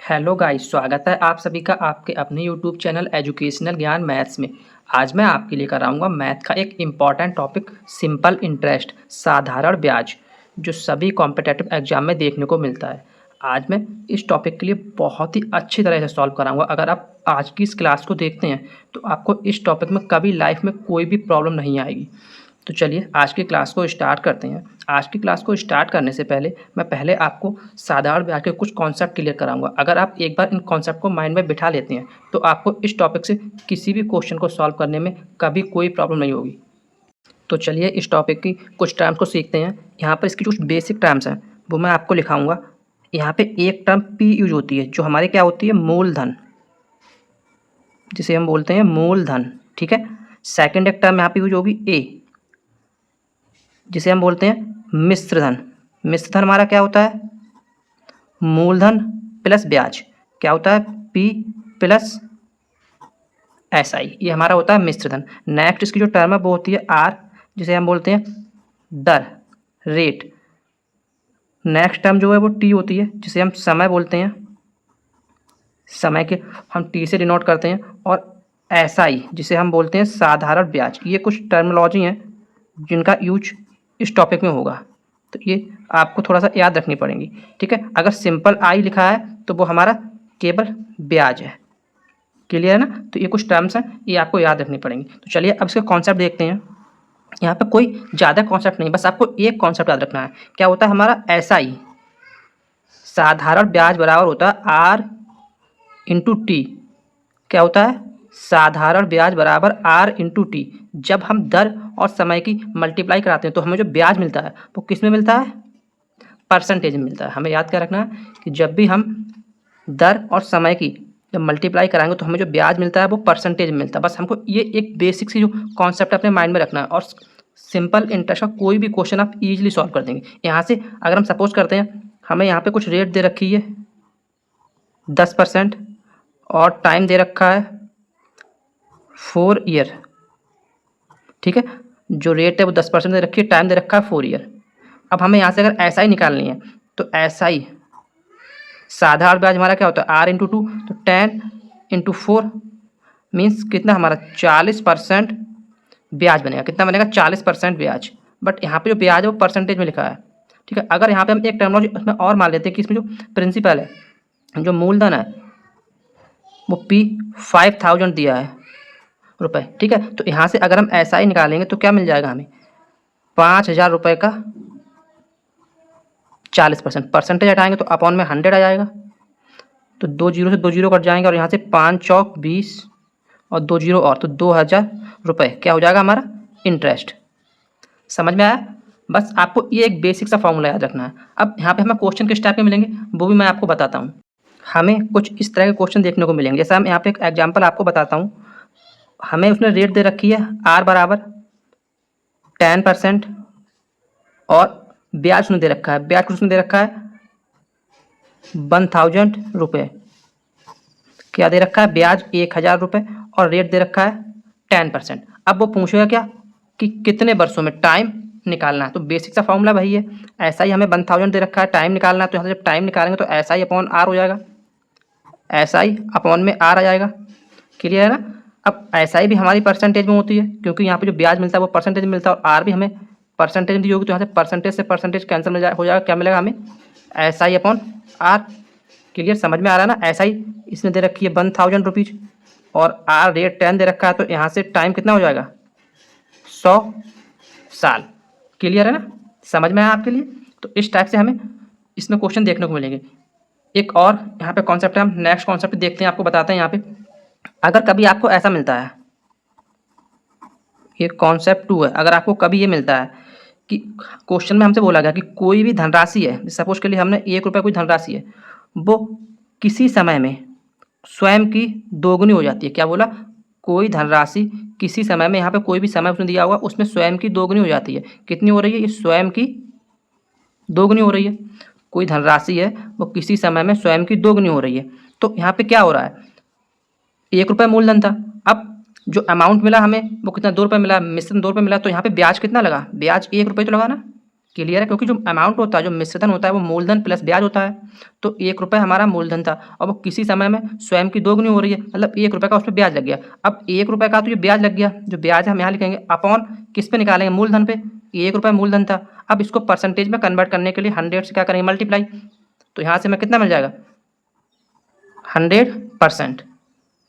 Hello guys, स्वागत है आप सभी का आपके अपने यूट्यूब चैनल एजुकेशनल ज्ञान मैथ्स में। आज मैं आपके लिए कराऊंगा मैथ का एक इम्पॉर्टेंट टॉपिक सिंपल इंटरेस्ट, साधारण ब्याज, जो सभी कॉम्पिटिटिव एग्जाम में देखने को मिलता है। आज मैं इस टॉपिक के लिए बहुत ही अच्छी तरह से सॉल्व कराऊंगा। अगर आप आज की इस क्लास को देखते हैं तो आपको इस टॉपिक में कभी लाइफ में कोई भी प्रॉब्लम नहीं आएगी। तो चलिए आज की क्लास को स्टार्ट करते हैं। आज की क्लास को स्टार्ट करने से पहले आपको साधारण ब्याज के कुछ कॉन्सेप्ट क्लियर कराऊंगा। अगर आप एक बार इन कॉन्सेप्ट को माइंड में बिठा लेते हैं तो आपको इस टॉपिक से किसी भी क्वेश्चन को सॉल्व करने में कभी कोई प्रॉब्लम नहीं होगी। तो चलिए इस टॉपिक की कुछ टर्म्स को सीखते हैं। यहाँ पर इसकी कुछ बेसिक टर्म्स हैं वो मैं आपको लिखाऊंगा। यहाँ पे एक टर्म पी यूज होती है जो हमारे क्या होती है, मूलधन, जिसे हम बोलते हैं मूलधन। ठीक है। सेकेंड एक टर्म यहाँ पे यूज होगी ए, जिसे हम बोलते हैं मिश्रधन। मिश्रधन हमारा क्या होता है, मूलधन प्लस ब्याज। क्या होता है, पी प्लस एस आई, ये हमारा होता है मिश्रधन। नेक्स्ट इसकी जो टर्म है वो होती है आर, जिसे हम बोलते हैं दर, रेट। नेक्स्ट टर्म जो है वो टी होती है, जिसे हम समय बोलते हैं, समय के हम टी से डिनोट करते हैं। और एस आई, जिसे हम बोलते हैं साधारण ब्याज। ये कुछ टर्मिनोलॉजी हैं जिनका यूज इस टॉपिक में होगा, तो ये आपको थोड़ा सा याद रखनी पड़ेंगी। ठीक है। अगर सिंपल आई लिखा है तो वो हमारा केवल ब्याज है। क्लियर है ना। तो ये कुछ टर्म्स हैं, ये आपको याद रखनी पड़ेंगी। तो चलिए अब इसके कॉन्सेप्ट देखते हैं। यहाँ पे कोई ज़्यादा कॉन्सेप्ट नहीं, बस आपको एक कॉन्सेप्ट याद रखना है। क्या होता है हमारा एस आई, साधारण ब्याज बराबर होता है आर इंटू टी। क्या होता है, साधारण ब्याज बराबर आर इंटू टी। जब हम दर और समय की मल्टीप्लाई कराते हैं तो हमें जो ब्याज मिलता है वो किस में मिलता है, परसेंटेज में मिलता है। हमें याद क्या रखना है कि जब भी हम दर और समय की जब मल्टीप्लाई कराएंगे तो हमें जो ब्याज मिलता है वो परसेंटेज में मिलता है। बस हमको ये एक बेसिक सी जो कॉन्सेप्ट अपने माइंड में रखना है, और सिंपल इंटरेस्ट का कोई भी क्वेश्चन आप इजीली सॉल्व कर देंगे। यहाँ से अगर हम सपोज करते हैं हमें यहाँ पे कुछ रेट दे रखी है 10% और टाइम दे रखा है 4 ईयर। ठीक है। जो रेट है वो 10% दे रखी है, टाइम दे रखा है 4 ईयर। अब हमें यहाँ से अगर एस आई निकालनी है तो एस आई साधारण ब्याज हमारा क्या होता है आर इंटू टू, तो 10 इंटू 4 मीन्स कितना हमारा 40% ब्याज बनेगा। कितना बनेगा, 40% ब्याज। बट यहाँ पे जो ब्याज है वो परसेंटेज में लिखा है। ठीक है। अगर यहाँ पे हम एक टर्मिनोलॉजी उसमें और मान लेते हैं कि इसमें जो प्रिंसिपल है, जो मूलधन है, वो पी 5000 दिया है रुपए। ठीक है। तो यहाँ से अगर हम एस आई निकालेंगे तो क्या मिल जाएगा हमें, 5000 रुपये का 40%। परसेंटेज हटाएंगे तो अपॉन में 100 आ जाएगा। तो 2 जीरो से 2 जीरो कट जाएंगे और यहाँ से 5 चौक 20 और 2 जीरो और, तो 2000 रुपये क्या हो जाएगा हमारा इंटरेस्ट। समझ में आया। बस आपको ये एक बेसिक सा फॉर्मूला याद रखना है। अब यहाँ पे हमें क्वेश्चन किस टाइप के मिलेंगे वो भी मैं आपको बताता हूँ। हमें कुछ इस तरह के क्वेश्चन देखने को मिलेंगे। जैसे हम यहाँ पे एक एग्जाम्पल आपको बताता हूँ। हमें उसने रेट दे रखी है आर बराबर 10% और ब्याज उसने दे रखा है, ब्याज उसने दे रखा है 1000 रुपये। क्या दे रखा है, ब्याज 1000 रुपये और रेट दे रखा है 10%। अब वो पूछेगा क्या कि कितने वर्षों में, टाइम निकालना है। तो बेसिक सा फॉर्मूला वही है। ऐसा ही हमें 1000 दे रखा है, टाइम निकालना है। तो यहाँ से जब टाइम निकालेंगे तो एस आई अपॉन आर हो जाएगा, एस आई अपॉन में आर आ जाएगा। क्लियर है ना। अब एस आई भी हमारी परसेंटेज में होती है क्योंकि यहाँ पे जो ब्याज मिलता है वो परसेंटेज में मिलता है, और आर भी हमें परसेंटेज में दी होगी। तो यहाँ से परसेंटेज से परसेंटेज कैंसिल हो जाएगा। क्या मिलेगा हमें, S I upon R. Clear, समझ में आ रहा है ना। एस आई इसने दे रखी है 1000 रुपीज़ और आर रेट 10 दे रखा है, तो यहाँ से टाइम कितना हो जाएगा, 100 साल। क्लियर है ना, समझ में आया आपके लिए। तो इस टाइप से हमें इसमें क्वेश्चन देखने को मिलेंगे। एक और यहाँ पे कॉन्सेप्ट है, हम नेक्स्ट कॉन्सेप्ट देखते हैं, आपको बताते हैं। यहाँ पे अगर कभी आपको ऐसा मिलता है, ये कॉन्सेप्ट 2 है। अगर आपको कभी ये मिलता है कि क्वेश्चन में हमसे बोला गया कि कोई भी धनराशि है, सपोज के लिए हमने 1 रुपये कोई धनराशि है, वो किसी समय में स्वयं की दोगुनी हो जाती है। क्या बोला, कोई धनराशि किसी समय में, यहाँ पे कोई भी समय उसने दिया होगा, उसमें स्वयं की दोगुनी हो जाती है। कितनी हो रही है, ये स्वयं की दोगुनी हो रही है। कोई धनराशि है वो किसी समय में स्वयं की दोगुनी हो रही है। तो यहाँ पे क्या हो रहा है, 1 रुपये मूलधन था। अब जो अमाउंट मिला हमें वो कितना, 2 रुपये मिला, मिश्रण 2 रुपये मिला। तो यहाँ पे ब्याज कितना लगा, ब्याज 1 रुपये तो लगा ना। क्लियर है, क्योंकि जो अमाउंट होता है, जो मिश्रधन होता है वो मूलधन प्लस ब्याज होता है। तो 1 रुपये हमारा मूलधन था और वो किसी समय में स्वयं की दोगुनी हो रही है, मतलब 1 रुपये का उस पर ब्याज लग गया। अब 1 रुपये का तो ये ब्याज लग गया, जो ब्याज हम यहाँ लिखेंगे अपॉन किस पे निकालेंगे, मूलधन पे। 1 रुपये मूलधन था, अब इसको परसेंटेज में कन्वर्ट करने के लिए 100 से क्या करेंगे, मल्टीप्लाई। तो यहाँ से हमें कितना मिल जाएगा, 100%।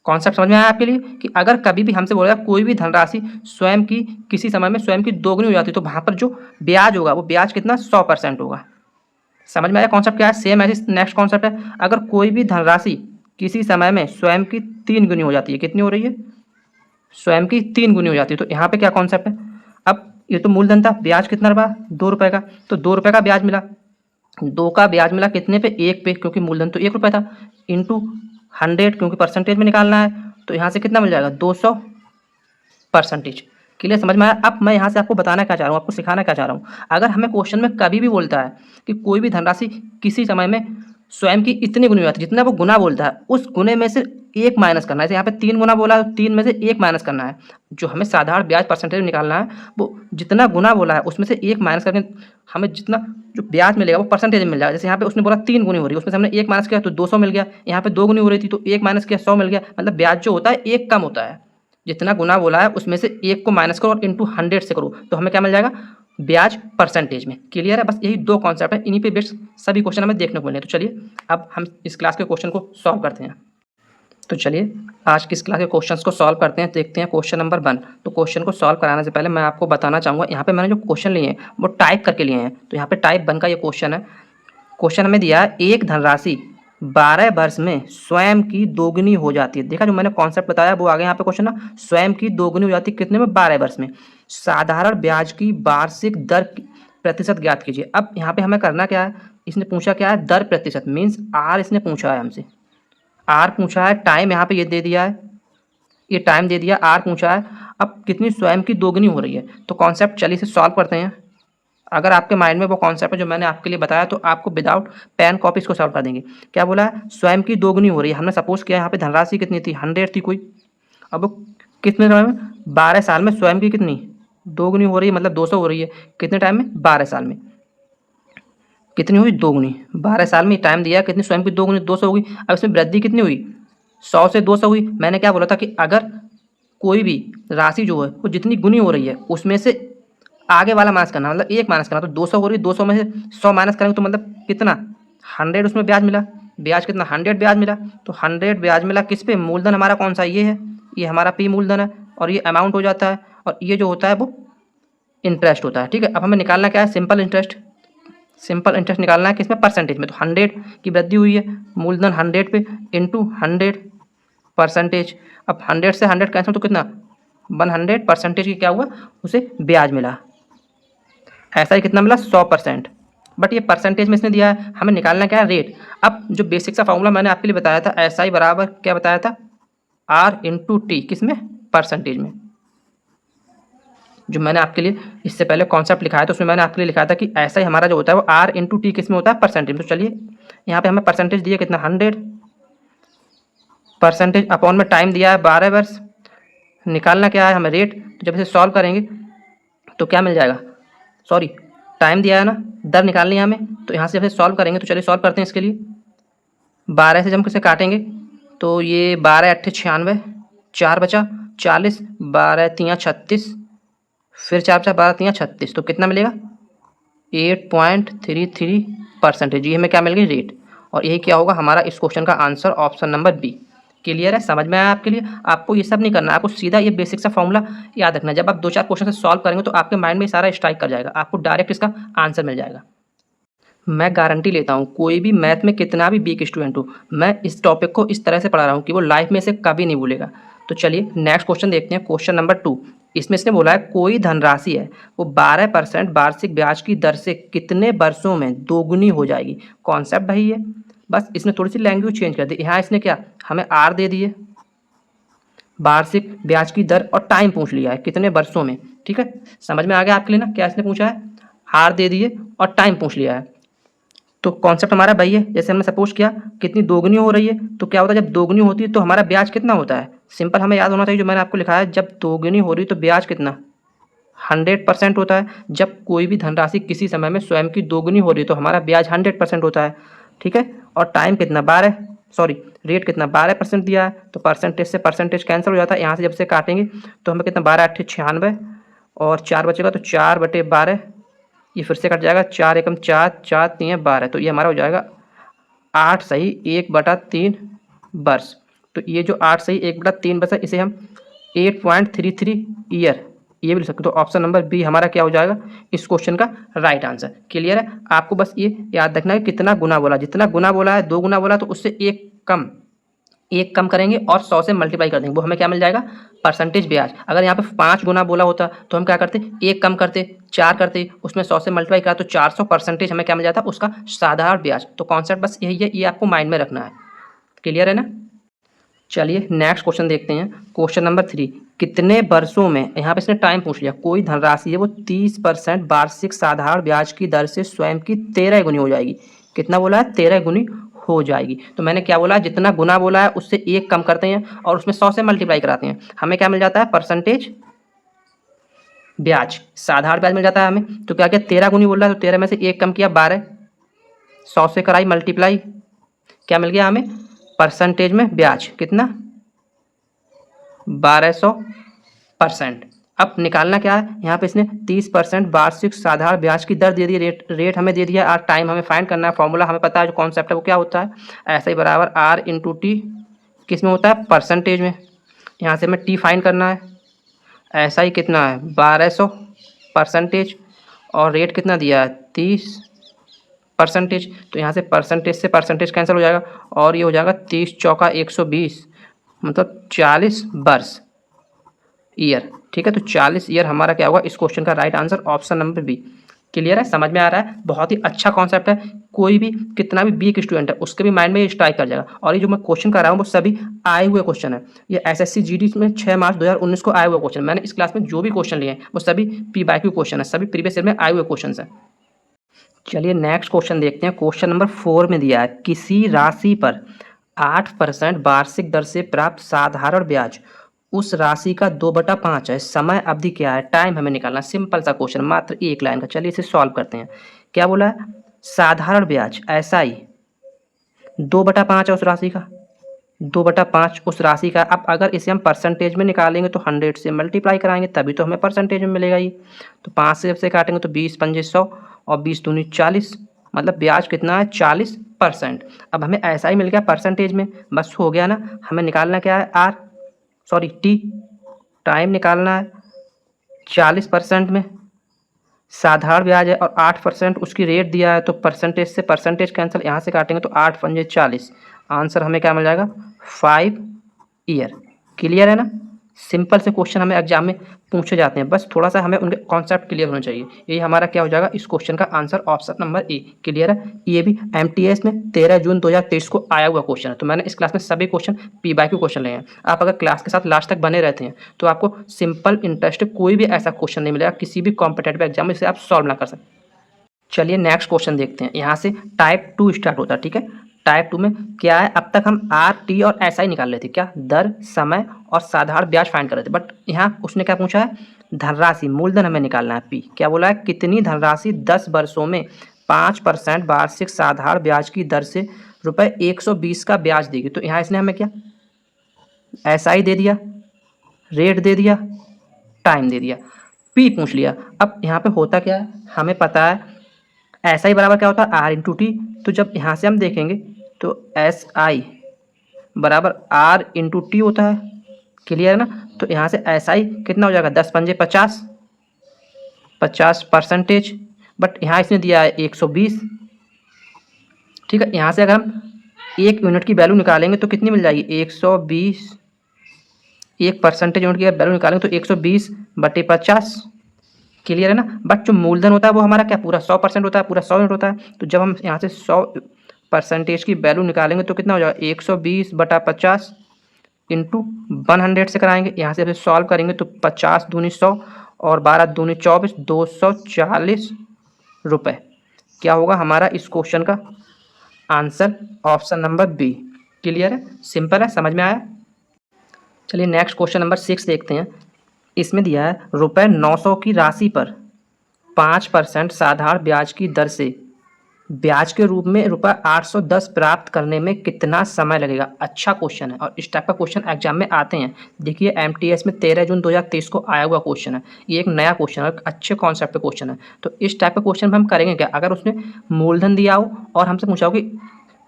कॉन्सेप्ट समझ में आया आपके लिए कि अगर कभी भी हमसे बोला कोई भी धनराशि स्वयं की किसी समय में स्वयं की दोगुनी हो जाती है तो वहाँ पर जो ब्याज होगा वो ब्याज कितना, 100% होगा। समझ में आया कॉन्सेप्ट क्या है। सेम ऐसे नेक्स्ट कॉन्सेप्ट है, अगर कोई भी धनराशि किसी समय में स्वयं की 3 गुनी हो जाती है, कितनी हो रही है, स्वयं की 3 गुनी हो जाती है। तो यहाँ पे क्या कॉन्सेप्ट है, अब ये तो मूलधन था, ब्याज कितना रहा, 2 रुपये का, तो 2 रुपये का ब्याज मिला, 2 का ब्याज मिला कितने पे, 1 पे, क्योंकि मूलधन तो 1 रुपये था, इंटू 100 क्योंकि परसेंटेज में निकालना है, तो यहाँ से कितना मिल जाएगा, 200%। क्लियर, समझ में आया। अब मैं यहाँ से आपको बताना क्या चाह रहा हूँ, आपको सिखाना क्या चाह रहा हूँ, अगर हमें क्वेश्चन में कभी भी बोलता है कि कोई भी धनराशि किसी समय में स्वयं की इतनी गुनी होती है, जितना वो गुना बोलता है उस गुने में से 1 माइनस करना है। जैसे यहाँ पे 3 गुना बोला है तो 3 में से 1 माइनस करना है। जो हमें साधारण ब्याज परसेंटेज निकालना है वो जितना गुना बोला है उसमें से 1 माइनस करके हमें जितना जो ब्याज मिलेगा वो परसेंटेज में मिल जाएगा। जैसे यहाँ पे उसने बोला 3 गुनी हो रही है, उसमें से हमने 1 माइनस किया तो 200 मिल गया। यहाँ पे 2 गुनी हो रही थी तो 1 माइनस किया, 100 मिल गया। मतलब ब्याज जो होता है 1 कम होता है, जितना गुना बोला है उसमें से 1 को माइनस करो और इंटू 100 से करो तो हमें क्या मिल जाएगा, ब्याज परसेंटेज में। क्लियर है, बस यही 2 कॉन्सेप्ट है, इन्हीं पे बेस्ड सभी क्वेश्चन हमें देखने को मिले। तो चलिए अब हम इस क्लास के क्वेश्चन को सॉल्व करते हैं। तो चलिए आज की इस क्लास के क्वेश्चंस को सॉल्व करते हैं। देखते हैं क्वेश्चन नंबर 1। तो क्वेश्चन को सॉल्व कराने से पहले मैं आपको बताना चाहूँगा, यहाँ पे मैंने जो क्वेश्चन लिए हैं वो टाइप करके लिए हैं। तो यहाँ पे टाइप 1 का ये क्वेश्चन है। क्वेश्चन हमें दिया है, एक धनराशि 12 वर्ष में स्वयं की दोगुनी हो जाती है। देखा, जो मैंने कॉन्सेप्ट बताया वो आगे यहाँ पे क्वेश्चन ना, स्वयं की दोगुनी हो जाती है कितने में, 12 वर्ष में। साधारण ब्याज की वार्षिक दर प्रतिशत ज्ञात कीजिए। अब यहाँ पे हमें करना क्या है, इसने पूछा क्या है, दर प्रतिशत, मीन्स आर इसने पूछा है हमसे, आर पूछा है, टाइम यहाँ पे ये दे दिया है, ये टाइम दे दिया, आर पूछा है। अब कितनी स्वयं की दोगुनी हो रही है, तो कॉन्सेप्ट चलिए इसे सॉल्व करते हैं। अगर आपके माइंड में वो कॉन्सेप्ट है जो मैंने आपके लिए बताया तो आपको विदाउट पेन कॉपी इसको सॉल्व कर देंगे। क्या बोला है, स्वयं की दोगुनी हो रही है। हमने सपोज किया यहाँ पे धनराशि कितनी थी, 100 थी कोई। अब वो कितने समय में, 12 साल में स्वयं की कितनी दोगुनी हो रही है, मतलब 200 हो रही है। कितने टाइम में, 12 साल में। कितनी हुई, दोगुनी। 12 साल में टाइम दिया, कितनी स्वयं की दोगुनी, 200 होगी। अब इसमें वृद्धि कितनी हुई, 100 से 200 हुई। मैंने क्या बोला था कि अगर कोई भी राशि जो है वो जितनी गुनी हो रही है उसमें से आगे वाला माइनस करना, मतलब 1 माइनस करना। तो 200 हो रही है, 200 में से 100 माइनस करेंगे तो मतलब कितना, 100 उसमें ब्याज मिला। ब्याज कितना, 100 ब्याज मिला। तो 100 ब्याज मिला किस पे, मूलधन हमारा कौन सा, ये है, ये हमारा पी मूलधन है और ये अमाउंट हो जाता है और ये जो होता है वो इंटरेस्ट होता है। ठीक है, अब हमें निकालना क्या है, सिंपल इंटरेस्ट। सिंपल इंटरेस्ट निकालना है किसमें, परसेंटेज में। तो 100 की वृद्धि हुई है, मूलधन 100 पे इंटू 100%। अब 100 से 100 कैंसिल तो कितना, 100% की क्या हुआ, उसे ब्याज मिला। ऐसा ही कितना मिला, 100%। बट ये परसेंटेज में इसने दिया है, हमें निकालना क्या है, रेट। अब जो बेसिक सा फॉर्मूला मैंने आपके लिए बताया था, ऐसा ही बराबर क्या बताया था, आर इंटू टी, किसमें, परसेंटेज में। जो मैंने आपके लिए इससे पहले कॉन्सेप्ट लिखा है तो उसमें मैंने आपके लिए लिखा था कि ऐसा ही हमारा जो होता है वो आर इंटू टी किस में होता है, परसेंटेज में। तो चलिए यहाँ पे हमें परसेंटेज दिया कितना, 100%, अपॉन में टाइम दिया है 12 वर्ष। निकालना क्या है हमें, रेट। तो जब इसे सॉल्व करेंगे तो क्या मिल जाएगा, सॉरी टाइम दिया है ना, दर निकालनी है हमें। तो यहाँ से जब इसे सॉल्व करेंगे तो चलिए सॉल्व करते हैं इसके लिए। 12 से जब हम किसे काटेंगे तो ये 12 8 96, 4 बचा 40, 12 3 36, फिर 4 बचा 12 3 36, तो कितना मिलेगा, 8.33%। ये हमें क्या मिल गई, रेट। और यही क्या होगा हमारा इस क्वेश्चन का answer, option number B. Clear है, समझ में आया आपके लिए। आपको ये सब नहीं करना, आपको सीधा ये बेसिक सा फॉर्मूला याद रखना है। जब आप 2-4 क्वेश्चन से सॉल्व करेंगे तो आपके माइंड में सारा स्ट्राइक कर जाएगा, आपको डायरेक्ट इसका आंसर मिल जाएगा। मैं गारंटी लेता हूँ, कोई भी मैथ में कितना भी वीक स्टूडेंट हो, मैं इस टॉपिक को इस तरह से पढ़ा रहा हूँ कि वो लाइफ में इसे कभी नहीं भूलेगा। तो चलिए नेक्स्ट क्वेश्चन देखते हैं, क्वेश्चन नंबर 2। इसमें इसने बोला है कोई धनराशि है वो 12% वार्षिक ब्याज की दर से कितने वर्षों में दोगुनी हो जाएगी। कॉन्सेप्ट भाई है, बस इसने थोड़ी सी लैंग्वेज चेंज कर दी। यहाँ इसने क्या, हमें आर दे दिए, वार्षिक ब्याज की दर और टाइम पूछ लिया है कितने वर्षों में। ठीक है, समझ में आ गया आपके लिए ना, क्या इसने पूछा है, आर दे दिए और टाइम पूछ लिया है। तो कॉन्सेप्ट हमारा भाई है, जैसे हमने सपोज किया कितनी दोगुनी हो रही है, तो क्या होता है जब दोगुनी होती है तो हमारा ब्याज कितना होता है। सिंपल हमें याद होना चाहिए जो मैंने आपको लिखा है, जब दोगुनी हो रही है तो ब्याज कितना, 100% होता है। जब कोई भी धनराशि किसी समय में स्वयं की दोगुनी हो रही है तो हमारा ब्याज 100% होता है, ठीक है। और टाइम कितना 12, सॉरी रेट कितना 12% दिया है, तो परसेंटेज से परसेंटेज कैंसिल हो जाता है। यहाँ से जब से काटेंगे तो हमें कितना 12 8 96 और 4 बचेगा, तो 4/12 ये फिर से कट जाएगा, 4 एकम 4, 4 3 12, तो ये हमारा हो जाएगा 8 सही 1/3 वर्ष। तो ये जो 8 सही 1/3 वर्ष है इसे हम 8.33 ईयर ये भी लिख सकते हो। तो ऑप्शन नंबर बी हमारा क्या हो जाएगा इस क्वेश्चन का राइट आंसर। क्लियर है? आपको बस ये याद रखना है कितना गुना बोला, जितना गुना बोला है 2 गुना बोला तो उससे एक कम करेंगे और 100 से मल्टीप्लाई कर देंगे, वो हमें क्या मिल जाएगा परसेंटेज ब्याज। अगर यहाँ पे 5 गुना बोला होता तो हम क्या करते, एक कम करते 4 करते, उसमें 100 से मल्टीप्लाई करा तो 400 परसेंटेज हमें क्या मिल जाता उसका साधारण ब्याज। तो कॉन्सेप्ट बस यही है, ये आपको माइंड में रखना है। क्लियर है ना? चलिए नेक्स्ट क्वेश्चन देखते हैं। क्वेश्चन नंबर 3, कितने वर्षों में, यहाँ पे इसने टाइम पूछ लिया, कोई धनराशि है वो 30% वार्षिक साधारण ब्याज की दर से स्वयं की 13 गुनी हो जाएगी। कितना बोला है? 13 गुनी हो जाएगी। तो मैंने क्या बोला, जितना गुना बोला है उससे एक कम करते हैं और उसमें 100 से मल्टीप्लाई कराते हैं, हमें क्या मिल जाता है परसेंटेज ब्याज, साधारण ब्याज मिल जाता है हमें। तो क्या किया 13 गुनी बोल रहा है तो 13 में से एक कम किया 12, 100 से कराई मल्टीप्लाई, क्या मिल गया हमें परसेंटेज में ब्याज कितना 1200%। अब निकालना क्या है, यहाँ पे इसने 30% वार्षिक साधारण ब्याज की दर दे दी, रेट हमें दे दिया, और टाइम हमें फाइंड करना है। फॉर्मूला हमें पता है, जो कॉन्सेप्ट है वो क्या होता है, ऐसा ही बराबर R इंटू टी किस में होता है परसेंटेज में। यहाँ से हमें टी फाइंड करना है, ऐसा ही कितना है 1200% और रेट कितना दिया है 30%। तो यहाँ से परसेंटेज कैंसिल हो जाएगा और ये हो जाएगा 30 चौका 120 मतलब 40 वर्ष ईयर, ठीक है। तो 40 ईयर हमारा क्या होगा इस क्वेश्चन का right answer, option number B. Clear है? समझ में आ रहा है? बहुत ही अच्छा कॉन्सेप्ट है, कोई भी कितना भी वीक स्टूडेंट है उसके भी माइंड में ये स्ट्राइक कर जाएगा। और ये जो मैं क्वेश्चन कर रहा हूँ वो सभी आए हुए क्वेश्चन है, ये एसएससी जीडी में 6 मार्च 2019 को आए हुए क्वेश्चन। मैंने इस क्लास में जो भी क्वेश्चन लिए हैं वो सभी PYQ क्वेश्चन है, सभी प्रीवियस ईयर में आए हुए क्वेश्चन है। चलिए नेक्स्ट क्वेश्चन देखते हैं। क्वेश्चन नंबर 4 में दिया है, किसी राशि पर 8% वार्षिक दर से प्राप्त साधारण ब्याज उस राशि का 2/5 है, समय अवधि क्या है, टाइम हमें निकालना। सिंपल सा क्वेश्चन, मात्र एक लाइन का। चलिए इसे सॉल्व करते हैं। क्या बोला है, साधारण ब्याज ऐसा ही 2/5 है उस राशि का, 2/5 उस राशि का। अब अगर इसे हम परसेंटेज में निकालेंगे तो 100 से मल्टीप्लाई कराएंगे तभी तो हमें परसेंटेज में मिलेगा ये। तो 5 से काटेंगे तो 20 पंजे 100 और 20 दूनी 40, मतलब ब्याज कितना है 40%। अब हमें ऐसा ही मिल गया परसेंटेज में, बस हो गया ना। हमें निकालना क्या है टी, टाइम निकालना है। 40% में साधारण ब्याज है और 8% उसकी रेट दिया है, तो परसेंटेज से परसेंटेज कैंसिल, यहाँ से काटेंगे तो 8 पंजे 40, आंसर हमें क्या मिल जाएगा 5 ईयर। क्लियर है ना? सिंपल से क्वेश्चन हमें एग्जाम में पूछे जाते हैं, बस थोड़ा सा हमें उनके कॉन्सेप्ट क्लियर होना चाहिए। यही हमारा क्या हो जाएगा इस क्वेश्चन का answer, option number A. Clear है? ये भी MTS में 13 जून 2023 को आया हुआ क्वेश्चन है। तो मैंने इस क्लास में सभी क्वेश्चन PYQ क्वेश्चन लिए हैं। आप अगर क्लास के साथ लास्ट तक बने रहते हैं तो आपको सिंपल इंटरेस्ट कोई भी ऐसा क्वेश्चन नहीं मिलेगा किसी भी कॉम्पिटेटिव एग्जाम में जिसे आप सॉल्व ना कर सकते। चलिए नेक्स्ट क्वेश्चन देखते हैं। यहाँ से टाइप 2 स्टार्ट होता है, ठीक है। टाइप 2 में क्या है, अब तक हम RT और SI निकाल रहे थे, क्या दर, समय और साधारण ब्याज फाइंड कर रहे थे। बट यहाँ उसने क्या पूछा है, धनराशि, मूलधन हमें निकालना है P। क्या बोला है, कितनी धनराशि 10 वर्षों में 5% वार्षिक साधारण ब्याज की दर से ₹120 का ब्याज देगी। तो यहाँ इसने हमें क्या SI दे दिया, रेट दे दिया, टाइम दे दिया, P पूछ लिया। अब यहाँ पे होता क्या है, हमें पता है SI बराबर क्या होता है R इंटू टी। तो जब यहाँ से हम देखेंगे तो SI बराबर R इंटू टी होता है। क्लियर है ना? तो यहाँ से SI कितना हो जाएगा 10 पंजे 50%। बट यहाँ इसने दिया है 120, ठीक है। यहाँ से अगर हम 1 यूनिट की वैल्यू निकालेंगे तो कितनी मिल जाएगी 120, 1% यूनिट की वैल्यू निकालेंगे तो 120/50। क्लियर है ना? बट जो मूलधन होता है वो हमारा क्या पूरा 100% होता है, पूरा 100 यूनिट होता है। तो जब हम यहाँ से 100% की वैल्यू निकालेंगे तो कितना हो जाएगा 120/50 इंटू 100 से कराएंगे। यहाँ से सॉल्व करेंगे तो 50 दूनी 100 और 12 दूनी 24, 240 रुपये। क्या होगा हमारा इस क्वेश्चन का answer, option number B. Clear है? सिंपल है, समझ में आया? चलिए नेक्स्ट क्वेश्चन नंबर 6 देखते हैं। इसमें दिया है रुपये 900 की राशि पर 5% साधारण ब्याज की दर से ब्याज के रूप में रुपये 810 प्राप्त करने में कितना समय लगेगा। अच्छा क्वेश्चन है और इस टाइप का क्वेश्चन एग्जाम में आते हैं। देखिए एमटीएस में 13 जून 2023 को आया हुआ क्वेश्चन है। ये एक नया क्वेश्चन है, अच्छे कॉन्सेप्ट पे क्वेश्चन है। तो इस टाइप का क्वेश्चन हम करेंगे क्या, अगर उसने मूलधन दिया हो और हमसे पूछा हो कि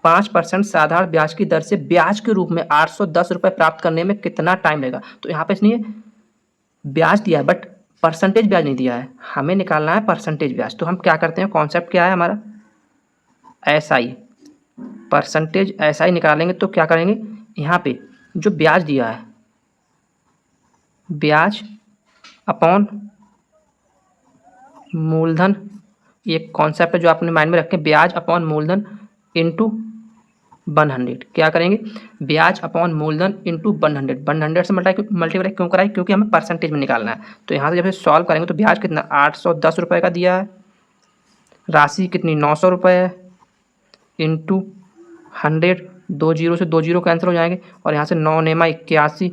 5% साधारण ब्याज की दर से ब्याज के रूप में 810 रुपये प्राप्त करने में कितना टाइम लगेगा। तो यहाँ पे इसने ब्याज दिया है बट परसेंटेज ब्याज नहीं दिया है, हमें निकालना है परसेंटेज ब्याज। तो हम क्या करते हैं, कॉन्सेप्ट क्या है हमारा, एसआई, परसेंटेज एसआई निकालेंगे। तो क्या करेंगे, यहाँ पे जो ब्याज दिया है, ब्याज अपॉन मूलधन, ये कॉन्सेप्ट है जो आपने माइंड में रखें, ब्याज अपॉन मूलधन इंटू 100। क्या करेंगे, ब्याज अपॉन मूलधन इंटू 100, 100 से मल्टीप्लाई क्यों कराई, क्योंकि हमें परसेंटेज में निकालना है। तो यहाँ से जब सॉल्व करेंगे तो ब्याज कितना 810 रुपये का दिया है, राशि कितनी 900 रुपये है, इंटू 100, 2 जीरो से 2 जीरो कैंसिल हो जाएंगे और यहाँ से 9 नेमा 81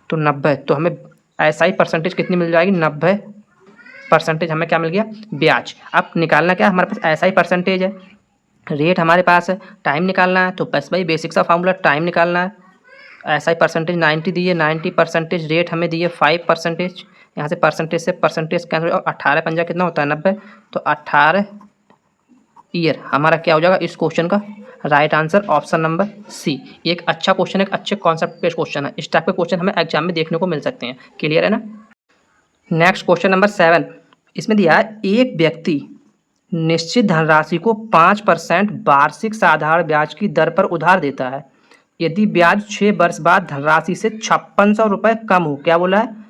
तो 90। तो हमें ऐसा ही परसेंटेज कितनी मिल जाएगी, 90% हमें क्या मिल गया, ब्याज। अब निकालना क्या है, हमारे पास ऐसा ही परसेंटेज है, रेट हमारे पास है, टाइम निकालना है। तो बस भाई बेसिक सा फार्मूला, टाइम निकालना है। ऐसा ही परसेंटेज 90 दी है, 90%, रेट हमें दी है 5%। यहाँ से परसेंटेज कैंसिल, और 18 पंजा कितना होता है 90, तो 18 ईयर हमारा क्या हो जाएगा इस क्वेश्चन का right answer, option number C. एक अच्छा क्वेश्चन है, एक अच्छे कॉन्सेप्ट बेस्ड क्वेश्चन है। इस टाइप के क्वेश्चन हमें एग्जाम में देखने को मिल सकते हैं। क्लियर है ना। नेक्स्ट क्वेश्चन नंबर 7, इसमें दिया है एक व्यक्ति निश्चित धनराशि को 5% वार्षिक साधारण ब्याज की दर पर उधार देता है। यदि ब्याज 6 वर्ष बाद धनराशि से 5600 रुपये कम हो, क्या बोला है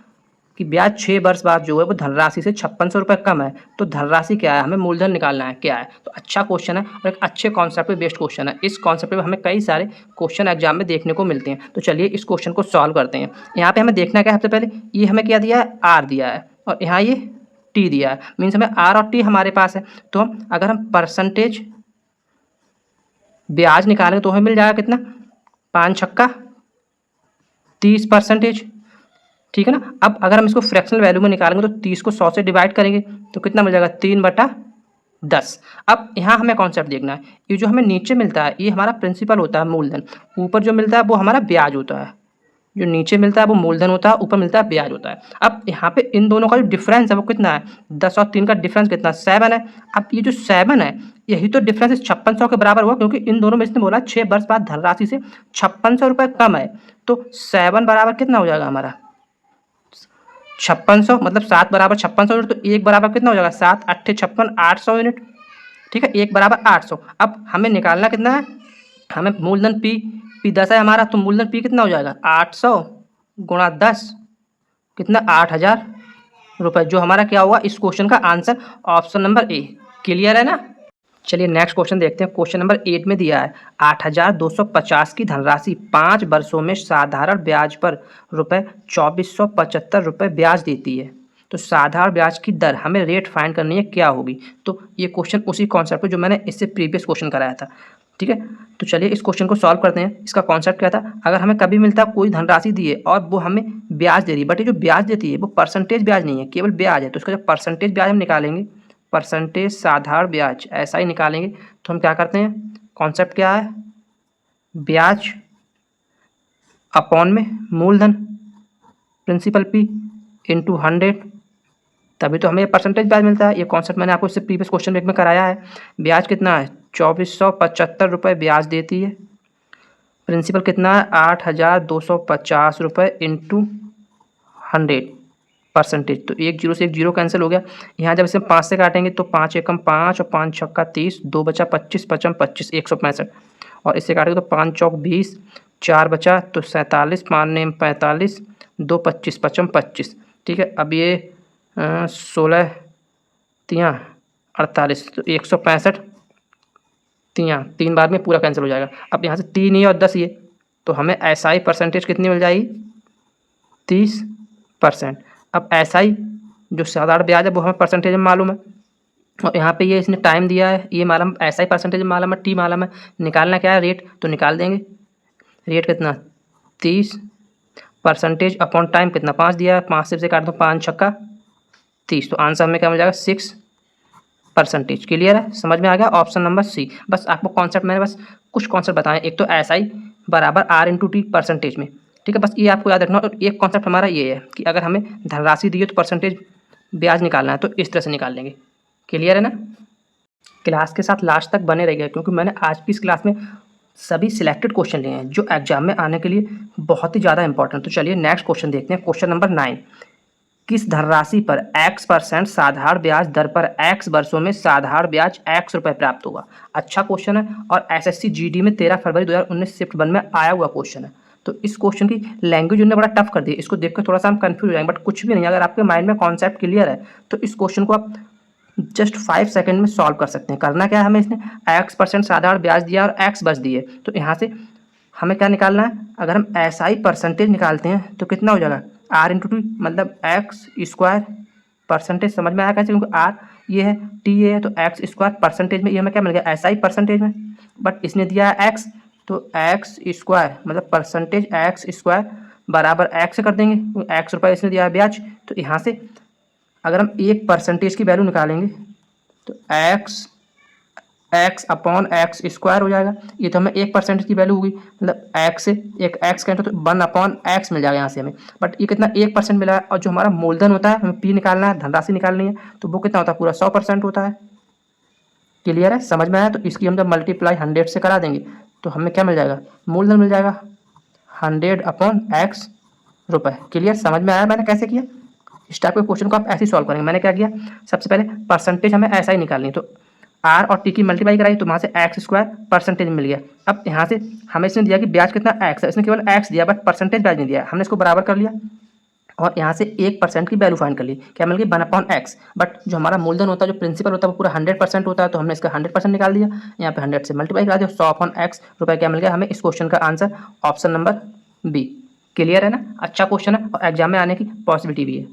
कि ब्याज 6 वर्ष बाद जो है वो धनराशि से 5600 रुपये कम है, तो धनराशि क्या है, हमें मूलधन निकालना है क्या है। तो अच्छा क्वेश्चन है और एक अच्छे कॉन्सेप्ट पे बेस्ड क्वेश्चन है। इस कॉन्सेप्ट पे हमें कई सारे क्वेश्चन एग्जाम में देखने को मिलते हैं। तो चलिए इस क्वेश्चन को सॉल्व करते हैं। यहाँ पे हमें देखना क्या है, सबसे पहले ये हमें क्या दिया है, आर दिया है और यहाँ ये टी दिया है, मीन्स हमें आर और टी हमारे पास है। तो हम अगर हम परसेंटेज ब्याज निकालेंगे तो हमें मिल जाएगा कितना, 5 छक्का 30%, ठीक है ना। अब अगर हम इसको फ्रैक्शनल वैल्यू में निकालेंगे तो 30 को 100 से डिवाइड करेंगे तो कितना मिल जाएगा, 3/10। अब यहाँ हमें कॉन्सेप्ट देखना है, ये जो हमें नीचे मिलता है ये हमारा प्रिंसिपल होता है मूलधन, ऊपर जो मिलता है वो हमारा ब्याज होता है। जो नीचे मिलता है वो मूलधन होता है, ऊपर मिलता है ब्याज होता है। अब यहाँ पे इन दोनों का जो डिफरेंस है वो कितना है, 10 और 3 का डिफरेंस कितना, 7 है। अब ये जो 7 है यही तो डिफरेंस 5600 के बराबर हुआ, क्योंकि इन दोनों में इसने बोला 6 वर्ष बाद धनराशि से 5600 रुपये कम है। तो 7 बराबर कितना हो जाएगा हमारा 5600, मतलब 7 बराबर 5600 यूनिट, तो 1 बराबर कितना हो जाएगा 7 8 56 800 यूनिट, ठीक है, 1 बराबर 800। अब हमें निकालना कितना है, हमें मूलधन पी 10 है हमारा, तो मूलधन पी कितना हो जाएगा 800 गुणा 10 कितना 8000 रुपये, जो हमारा क्या होगा इस क्वेश्चन का answer, option number A. Clear है ना। चलिए नेक्स्ट क्वेश्चन देखते हैं। क्वेश्चन नंबर 8 में दिया है 8250 की धनराशि 5 वर्षों में साधारण ब्याज पर ₹2475 ब्याज देती है। तो साधारण ब्याज की दर हमें रेट फाइंड करनी है, क्या होगी। तो ये क्वेश्चन उसी कॉन्सेप्ट पे जो मैंने इससे प्रीवियस क्वेश्चन कराया था, ठीक है। तो चलिए इस क्वेश्चन को सॉल्व करते हैं। इसका कॉन्सेप्ट क्या था, अगर हमें कभी मिलता कोई धनराशि दी है और वो हमें ब्याज दे रही है, बट ये जो ब्याज देती है वो परसेंटेज ब्याज नहीं है, केवल ब्याज है, तो इसका जो परसेंटेज ब्याज हम निकालेंगे, परसेंटेज साधारण ब्याज ऐसा ही निकालेंगे। तो हम क्या करते हैं, कॉन्सेप्ट क्या है, ब्याज अपॉन में मूलधन प्रिंसिपल पी इंटू 100, तभी तो हमें परसेंटेज ब्याज मिलता है। ये कॉन्सेप्ट मैंने आपको इससे प्रीवियस क्वेश्चन में कराया है। ब्याज कितना है 2475 रुपये ब्याज देती है, प्रिंसिपल कितना है 8250 रुपये इंटू 100%। तो 1 जीरो से 1 जीरो कैंसिल हो गया। यहाँ जब इसे 5 से काटेंगे तो 5 एकम 5 और 5 छक्का 30, 2 बचा 25, 55 25 165, और इससे काटेंगे तो 5 चौक 20, 4 बचा तो 47, 5 नेम 45, 2 25 55 25, ठीक है। अब ये 16 तियाँ 48, तो 165 तियाँ 3 बार में पूरा कैंसिल हो जाएगा। अब यहाँ से 3 ये और 10 ये, तो हमें एसआई परसेंटेज कितनी मिल जाएगी 30%। अब एसआई जो साधारण ब्याज है वो हमें परसेंटेज में मालूम है, और यहाँ पे ये इसने टाइम दिया है, ये मालूम एसआई परसेंटेज में मालूम है, टी मालूम है। निकालना क्या है रेट, तो निकाल देंगे। रेट कितना 30 परसेंटेज अपॉन टाइम कितना 5 दिया है, 5 से काट दो 5 छक्का 30, तो आंसर हमें क्या मिल जाएगा 6%। क्लियर है, समझ में आ गया। Option number C. बस आपको कॉन्सेप्ट मैंने बस कुछ कॉन्सेप्ट बताएं, एक तो SI बराबर R/T परसेंटेज में, ठीक है, बस ये आपको याद रखना। और एक कॉन्सेप्ट हमारा ये है कि अगर हमें धनराशि दी है तो परसेंटेज ब्याज निकालना है, तो इस तरह से निकाल लेंगे। क्लियर है ना। क्लास के साथ लास्ट तक बने रहिएगा, क्योंकि मैंने आज की इस क्लास में सभी सिलेक्टेड क्वेश्चन लिए हैं जो एग्जाम में आने के लिए बहुत ही ज़्यादा इंपॉर्टेंट। तो चलिए नेक्स्ट क्वेश्चन देखते हैं। क्वेश्चन नंबर 9, किस धनराशि पर X% साधारण ब्याज दर पर X वर्षों में साधारण ब्याज X रुपए प्राप्त होगा। अच्छा क्वेश्चन है और SSC GD में 13 फरवरी 2019 शिफ्ट 1 में आया हुआ क्वेश्चन है। तो इस क्वेश्चन की लैंग्वेज उन्होंने बड़ा टफ कर दी, इसको देखकर थोड़ा सा हम कंफ्यूज हो जाएंगे, बट कुछ भी नहीं, अगर आपके माइंड में कॉन्सेप्ट क्लियर है तो इस क्वेश्चन को आप जस्ट 5 सेकंड में सॉल्व कर सकते हैं। करना क्या है, हमें इसने X% साधारण ब्याज दिया और X बच दिए, तो यहाँ से हमें क्या निकालना है, अगर हम SI परसेंटेज निकालते हैं तो कितना हो जाएगा R/T, मतलब X² परसेंटेज। समझ में आया कैसे, क्योंकि R ये है, T ये है, तो X² परसेंटेज में ये हमें क्या मिल गया SI परसेंटेज में, बट इसने दिया है X, तो X² मतलब परसेंटेज X² बराबर X कर देंगे, X रुपये इसने दिया है ब्याज। तो यहाँ से अगर हम 1% की वैल्यू निकालेंगे तो x अपॉन X² हो जाएगा। ये तो हमें 1% की वैल्यू होगी, मतलब x से एक x कहें तो 1/x मिल जाएगा यहाँ से हमें, बट ये कितना 1% मिला है। और जो हमारा मूलधन होता है, हमें P निकालना है, धनराशि निकालनी है, तो वो कितना होता है, पूरा 100% होता है। क्लियर है, समझ में आया। तो इसकी हम जब मल्टीप्लाई 100 से करा देंगे तो हमें क्या मिल जाएगा, मूलधन मिल जाएगा 100/x रुपये। क्लियर, समझ में आया मैंने कैसे किया। इस टाइप के क्वेश्चन को आप ऐसे ही सॉल्व करेंगे। मैंने क्या किया, सबसे पहले परसेंटेज हमें ऐसा ही निकालनी है, तो R और T की मल्टीप्लाई कराई तो वहाँ से X² परसेंटेज मिल गया। अब यहाँ से हमें इसने दिया कि ब्याज कितना X है, इसने केवल X दिया बट परसेंटेज ब्याज नहीं दिया, हमने इसको बराबर कर लिया और यहाँ से 1% की वैल्यू फाइंड कर ली, क्या मिल गई 1/x। बट जो हमारा मूलधन होता है, जो प्रिंसिपल होता है, वो पूरा 100% होता है, तो हमने इसका 100% निकाल दिया, यहाँ पे 100 से मल्टीप्लाई करा दिया, 100/x रुपये क्या मिल गया हमें। इस क्वेश्चन का answer option number B. Clear है ना, अच्छा क्वेश्चन है और एग्जाम में आने की पॉसिबिलिटी भी है।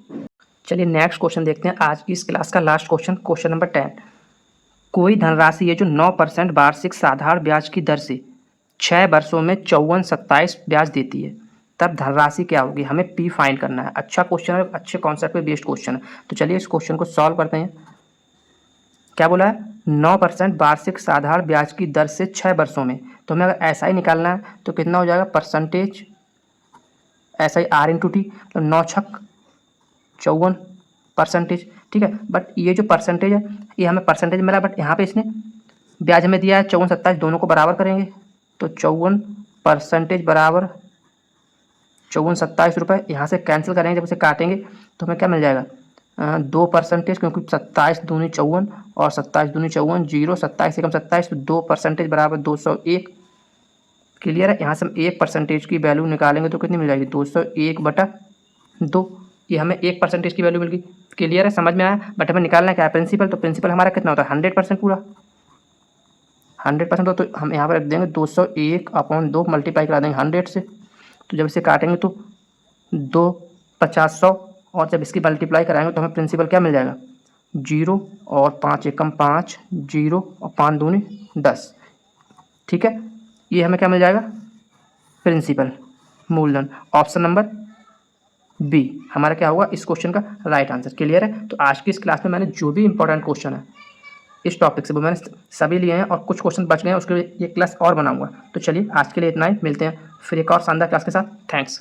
चलिए नेक्स्ट क्वेश्चन देखते हैं, आज की इस क्लास का लास्ट क्वेश्चन, क्वेश्चन नंबर 10। कोई धनराशि है जो 9% वार्षिक साधारण ब्याज की दर से 6 वर्षों में 5427 ब्याज देती है, तब धनराशि क्या होगी, हमें P फाइंड करना है। अच्छा क्वेश्चन है, अच्छे कॉन्सेप्ट पे बेस्ड क्वेश्चन है। तो चलिए इस क्वेश्चन को सॉल्व करते हैं। क्या बोला है, 9% वार्षिक साधारण ब्याज की दर से 6 वर्षों में, तो हमें अगर SI निकालना है तो कितना हो जाएगा, परसेंटेज SI R/T, तो 9 छक 54%, ठीक है। बट ये जो परसेंटेज है ये हमें परसेंटेज मिला, बट यहाँ पे इसने ब्याज हमें दिया है 5427, दोनों को बराबर करेंगे तो 54% बराबर 5427 रुपये, यहाँ से कैंसिल करेंगे, जब उसे काटेंगे तो हमें क्या मिल जाएगा 2%, क्योंकि 27 दूनी 54 और 27 दूनी 54, 0 27 एकम 27, तो 2% बराबर 201। क्लियर है, यहाँ से हम 1% की वैल्यू निकालेंगे तो कितनी मिल जाएगी 201/2, ये हमें 1% की वैल्यू मिल गई। क्लियर है, समझ में आया। बट हमें निकालना क्या है, प्रिंसिपल, तो प्रिंसिपल हमारा कितना होता है 100% पूरा 100% हो, तो हम यहाँ पर रख देंगे 201/2 मल्टीप्लाई करा देंगे 100 से, तो जब इसे काटेंगे तो 2 50 100, और जब इसकी मल्टीप्लाई कराएंगे तो हमें प्रिंसिपल क्या मिल जाएगा 0 और 5 एकम 5, 0 और 5 दूनी 10, ठीक है। ये हमें क्या मिल जाएगा, प्रिंसिपल मूलधन। ऑप्शन नंबर बी हमारा क्या होगा इस क्वेश्चन का राइट आंसर। क्लियर है। तो आज की इस क्लास में मैंने जो भी इंपॉर्टेंट क्वेश्चन है इस टॉपिक से वो मैंने सभी लिए हैं, और कुछ क्वेश्चन बच गए हैं, उसके लिए ये क्लास और बनाऊंगा। तो चलिए आज के लिए इतना ही, मिलते हैं फिर एक और शानदार क्लास के साथ। थैंक्स।